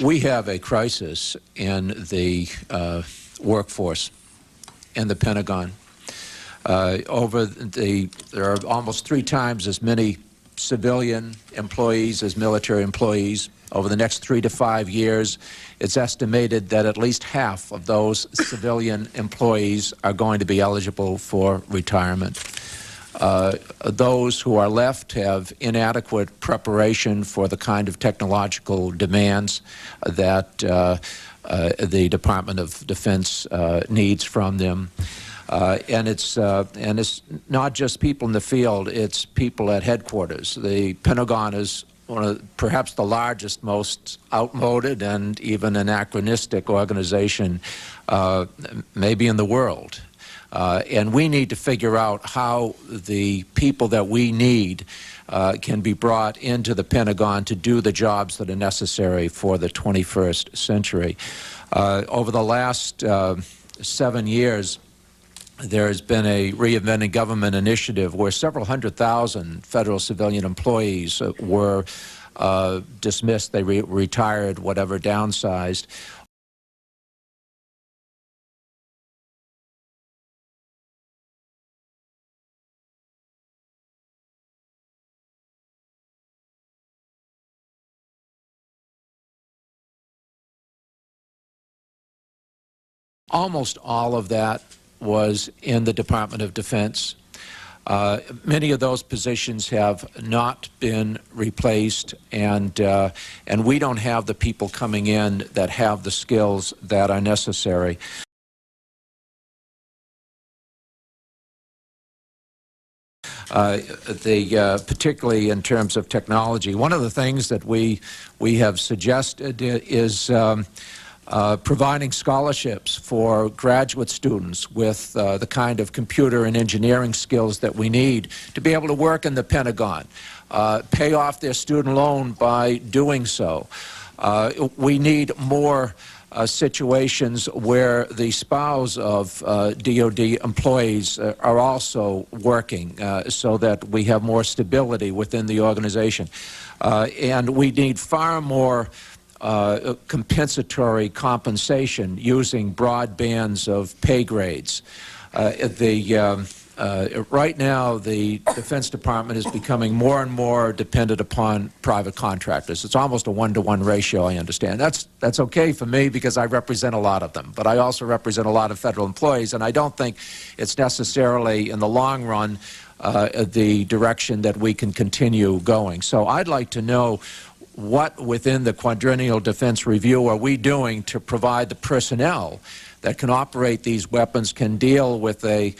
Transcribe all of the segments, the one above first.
We have a crisis in the workforce in the Pentagon. There are almost 3 times as many civilian employees as military employees. Over the next 3 to 5 years, it's estimated that at least half of those civilian employees are going to be eligible for retirement. Those who are left have inadequate preparation for the kind of technological demands that the Department of Defense needs from them. And it's not just people in the field, it's people at headquarters. The Pentagon is one of perhaps the largest, most outmoded and even anachronistic organization maybe in the world. And we need to figure out how the people that we need can be brought into the Pentagon to do the jobs that are necessary for the 21st century. Over the last 7 years, there has been a Reinventing Government initiative where several 100,000 federal civilian employees were dismissed, they retired, whatever, downsized. Almost all of that was in the Department of Defense. Many of those positions have not been replaced, and we don't have the people coming in that have the skills that are necessary. Particularly in terms of technology, one of the things that we have suggested is providing scholarships for graduate students with the kind of computer and engineering skills that we need to be able to work in the Pentagon, pay off their student loan by doing so. We need more situations where the spouse of DOD employees are also working so that we have more stability within the organization. And we need far more compensatory compensation using broad bands of pay grades. Right now, the Defense Department is becoming more and more dependent upon private contractors. It's almost a 1-to-1 ratio, I understand. That's okay for me because I represent a lot of them, but I also represent a lot of federal employees, and I don't think it's necessarily, in the long run, the direction that we can continue going. So I'd like to know what within the Quadrennial Defense Review are we doing to provide the personnel that can operate these weapons, can deal with the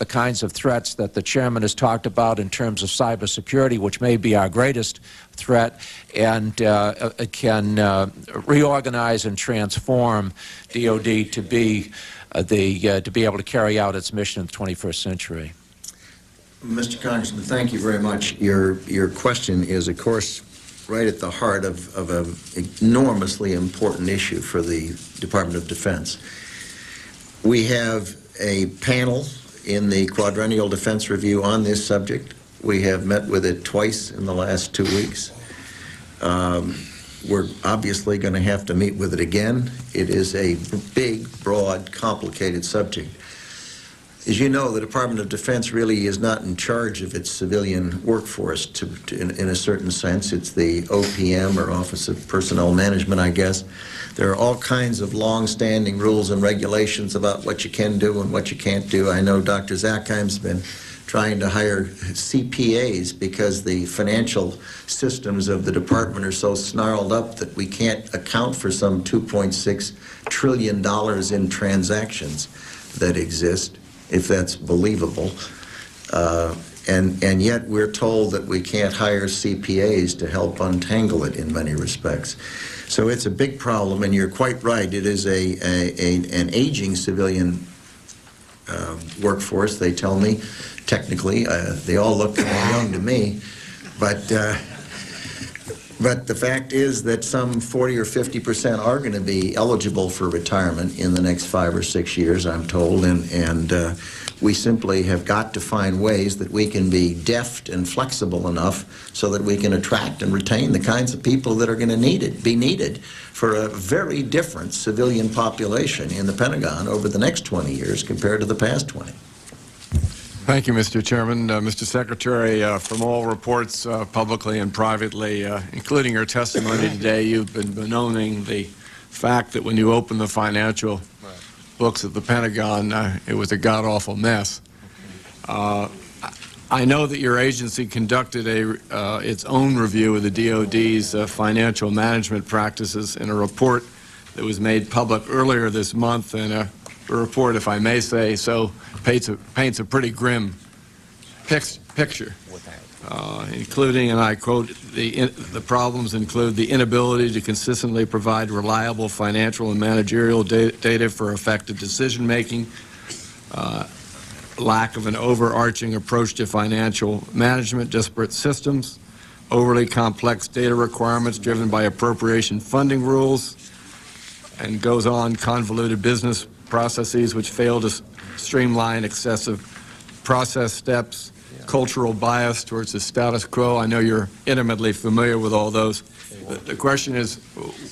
kinds of threats that the chairman has talked about in terms of cybersecurity, which may be our greatest threat, and can reorganize and transform DOD to be able to carry out its mission in the 21st century. Mr. Congressman, thank you very much. Your question is, of course, right at the heart of an enormously important issue for the Department of Defense. We have a panel in the Quadrennial Defense Review on this subject. We have met with it twice in the last 2 weeks. We're obviously going to have to meet with it again. It is a big, broad, complicated subject. As you know, the Department of Defense really is not in charge of its civilian workforce in a certain sense. It's the OPM, or Office of Personnel Management, I guess. There are all kinds of long-standing rules and regulations about what you can do and what you can't do. I know Dr. Zackheim's been trying to hire CPAs because the financial systems of the department are so snarled up that we can't account for some $2.6 trillion in transactions that exist, if that's believable. And yet we're told that we can't hire CPAs to help untangle it in many respects. So it's a big problem, and you're quite right. It is an aging civilian workforce, they tell me. Technically, they all look young to me. But But the fact is that some 40 or 50% are going to be eligible for retirement in the next 5 or 6 years, I'm told, and we simply have got to find ways that we can be deft and flexible enough so that we can attract and retain the kinds of people that are going to be needed for a very different civilian population in the Pentagon over the next 20 years compared to the past 20. Thank you, Mr. Chairman. Mr. Secretary, from all reports publicly and privately, including your testimony today, you've been bemoaning the fact that when you open the financial books at the Pentagon, it was a god-awful mess. I know that your agency conducted its own review of the DoD's financial management practices in a report that was made public earlier this month, and a report, if I may say so, paints a pretty grim picture, including, and I quote, the problems include the inability to consistently provide reliable financial and managerial data for effective decision-making, lack of an overarching approach to financial management, disparate systems, overly complex data requirements driven by appropriation funding rules, and goes on, convoluted business processes which fail to streamline excessive process steps, cultural bias towards the status quo. I know you're intimately familiar with all those. The question is,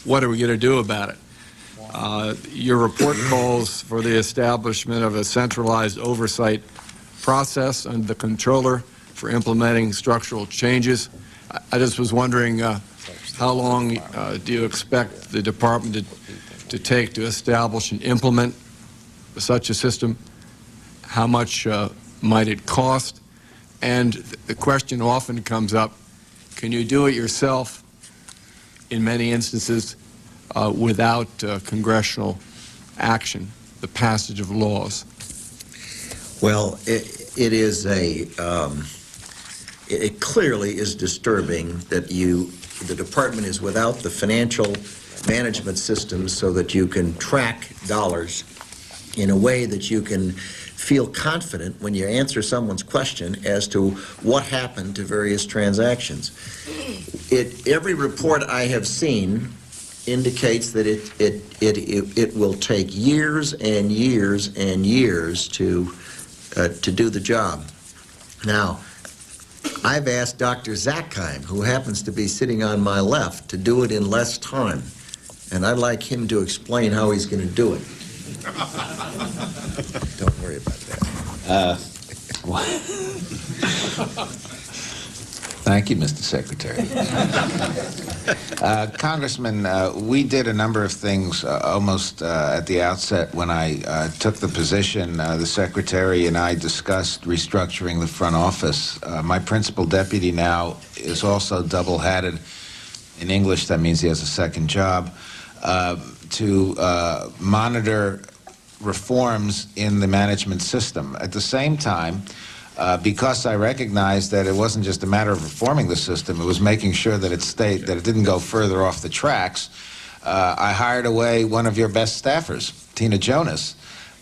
what are we going to do about it? Your report calls for the establishment of a centralized oversight process and the controller for implementing structural changes. I just was wondering how long do you expect the department to take to establish and implement such a system? How much might it cost? And the question often comes up, can you do it yourself in many instances without congressional action, the passage of laws? Well, it is it clearly is disturbing that the department is without the financial management systems so that you can track dollars in a way that you can feel confident when you answer someone's question as to what happened to various transactions. Every report I have seen indicates that it will take years and years and years to do the job. Now, I've asked Dr. Zackheim, who happens to be sitting on my left, to do it in less time, and I'd like him to explain how he's going to do it. Don't worry about that. Thank you, Mr. Secretary. Congressman, we did a number of things almost at the outset when I took the position. The Secretary and I discussed restructuring the front office. My principal deputy now is also double-hatted. In English, that means he has a second job, to monitor reforms in the management system. At the same time, because I recognized that it wasn't just a matter of reforming the system, it was making sure that it didn't go further off the tracks, I hired away one of your best staffers, Tina Jonas,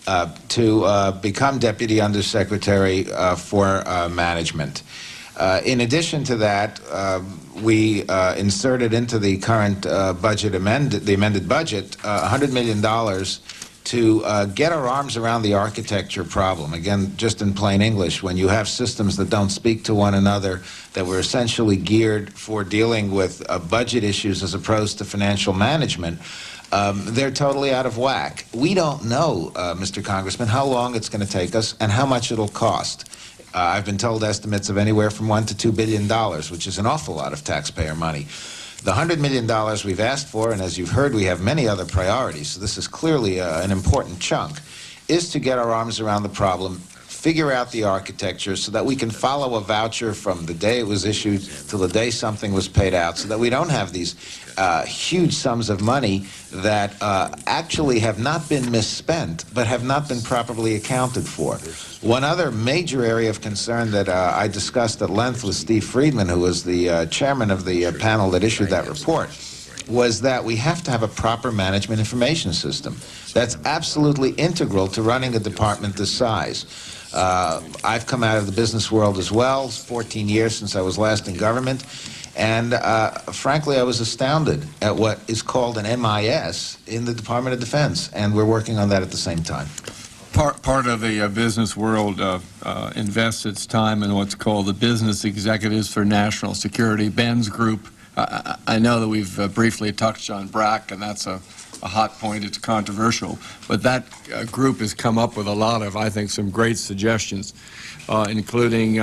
to become Deputy Undersecretary for Management. In addition to that, we inserted into the current budget the amended budget, $100 million to get our arms around the architecture problem. Again, just in plain English, when you have systems that don't speak to one another, that were essentially geared for dealing with budget issues as opposed to financial management, they're totally out of whack. We don't know, Mr. Congressman, how long it's going to take us and how much it'll cost. I've been told estimates of anywhere from $1 to $2 billion, which is an awful lot of taxpayer money. The $100 million we've asked for, and as you've heard, we have many other priorities, so this is clearly an important chunk, is to get our arms around the problem, figure out the architecture so that we can follow a voucher from the day it was issued till the day something was paid out, so that we don't have these huge sums of money that actually have not been misspent but have not been properly accounted for. One other major area of concern that I discussed at length with Steve Friedman, who was the chairman of the panel that issued that report, was that we have to have a proper management information system. That's absolutely integral to running a department this size. I've come out of the business world as well. It's 14 years since I was last in government. And frankly, I was astounded at what is called an MIS in the Department of Defense, and we're working on that at the same time. Part of the business world invests its time in what's called the Business Executives for National Security, Ben's group. I know that we've briefly touched on BRAC, and that's a hot point. It's controversial. But that group has come up with a lot of, I think, some great suggestions, including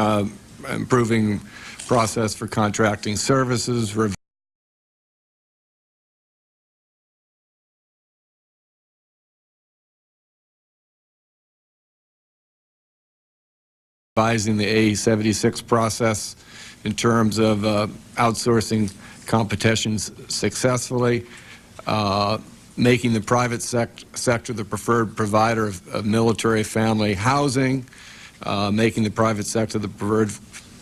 improving process for contracting services, revising the A76 process in terms of outsourcing competitions successfully, making the private sector the preferred provider of military family housing, making the private sector the preferred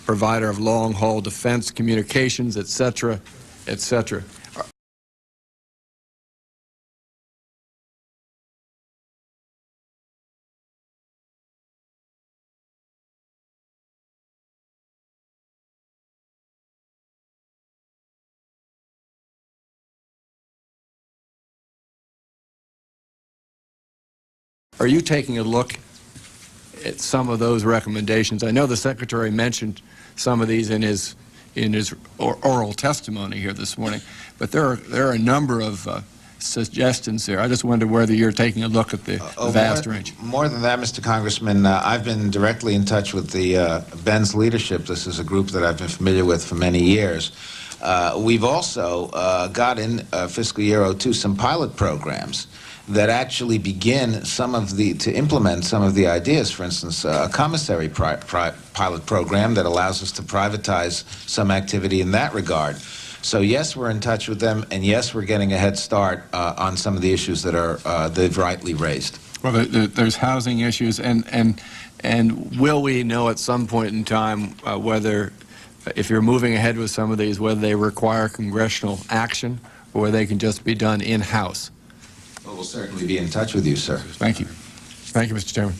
provider of long-haul defense communications, et cetera, et cetera. Are you taking a look at some of those recommendations? I know the Secretary mentioned some of these in his oral testimony here this morning, but there are a number of suggestions there. I just wonder whether you're taking a look at the vast range. More than that, Mr. Congressman, I've been directly in touch with the Ben's leadership. This is a group that I've been familiar with for many years. We've also got in fiscal year 02 some pilot programs that actually begin to implement some of the ideas. For instance, a commissary pilot program that allows us to privatize some activity in that regard. So yes, we're in touch with them, and yes, we're getting a head start on some of the issues that they've rightly raised. Well, there's housing issues, and will we know at some point in time whether, if you're moving ahead with some of these, whether they require congressional action or whether they can just be done in-house? Well, we'll certainly be in touch with you, sir. Thank you. Thank you, Mr. Chairman.